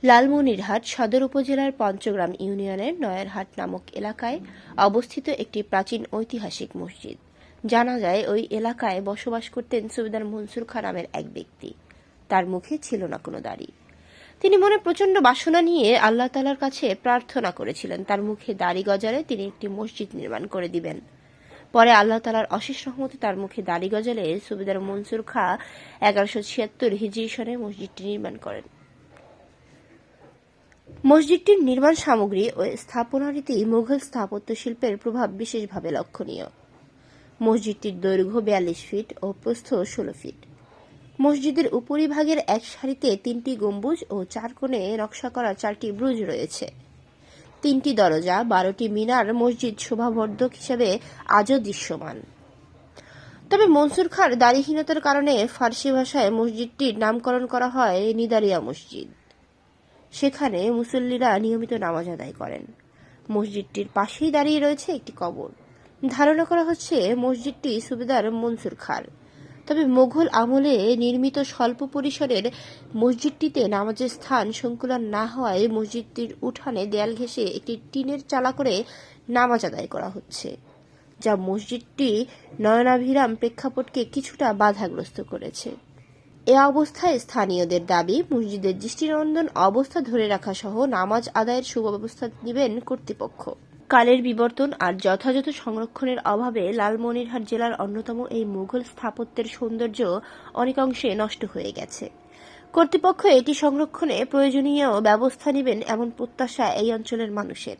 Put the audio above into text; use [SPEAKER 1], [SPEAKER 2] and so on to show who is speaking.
[SPEAKER 1] লালমনিরহাট সদর উপজেলার পঞ্চগ্রাম ইউনিয়নের নয়ারহাট নামক এলাকায় অবস্থিত একটি প্রাচীন ঐতিহাসিক মসজিদ। জানা যায়, ওই এলাকায় বসবাস করতেন সুবেদার মনসুর খাঁ নামের এক ব্যক্তি। তার মুখে ছিল না কোনো দাড়ি। তিনি মনে প্রচণ্ড বাসনা নিয়ে আল্লাহ তাআলার কাছে প্রার্থনা করেছিলেন তার মুখে দাড়ি গজালে তিনি একটি মসজিদ নির্মাণ করে দিবেন। পরে আল্লাহ তাআলার অশেষ রহমতে তার মুখে দাড়ি গজালে সুবেদার মনসুর খাঁ 1176 হিজরি সনে মসজিদটি নির্মাণ করেন। মসজিদটির নির্মাণ সামগ্রী ও স্থাপনারীতি মুঘল স্থাপত্য শিল্পের প্রভাব বিশেষভাবে লক্ষণীয়। মসজিদটির দৈর্ঘ্য 42 ফিট ও প্রস্থ 16 ফিট। মসজিদের উপরিভাগের এক সারিতে 3টি গম্বুজ ও 4 কোণে নকশা করা 4টি বুরুজ রয়েছে। 3টি দরজা, 12টি মিনার মসজিদ শোভাবর্ধক হিসেবে আজও দৃশ্যমান। তবে মনসুর খাঁর দাড়িহীনতার কারণে ফার্সি ভাষায় মসজিদটির নামকরণ করা হয় নিদারিয়া মসজিদ। সেখানে মুসল্লিরা নিয়মিত নামাজ আদায় করেন। মসজিদটির পাশেই দাঁড়িয়ে রয়েছে একটি কবর। ধারণা করা হচ্ছে মসজিদটি সুবেদার মনসুর খাঁর। তবে মোগল আমলে নির্মিত স্বল্প পরিসরের মসজিদটিতে নামাজের স্থান সংকুলান না হওয়ায় মসজিদটির উঠানে দেয়াল ঘেঁষে একটি টিনের চালা করে নামাজ আদায় করা হচ্ছে, যা মসজিদটি নয়নাভিরাম প্রেক্ষাপটকে কিছুটা বাধাগ্রস্ত করেছে। এ অবস্থায় স্থানীয়দের দাবি, মসজিদের দৃষ্টিনন্দন অবস্থা ধরে রাখা সহ নামাজ আদায়ের সুব্যবস্থা নেবেন কর্তৃপক্ষ। কালের বিবর্তন আর যথাযথ সংরক্ষণের অভাবে লালমনিরহাট জেলার অন্যতম এই মুঘল স্থাপত্যের সৌন্দর্য অনেকাংশে নষ্ট হয়ে গেছে। কর্তৃপক্ষ এটি সংরক্ষণে প্রয়োজনীয় ব্যবস্থা নেবেন এমন প্রত্যাশা এই অঞ্চলের মানুষের।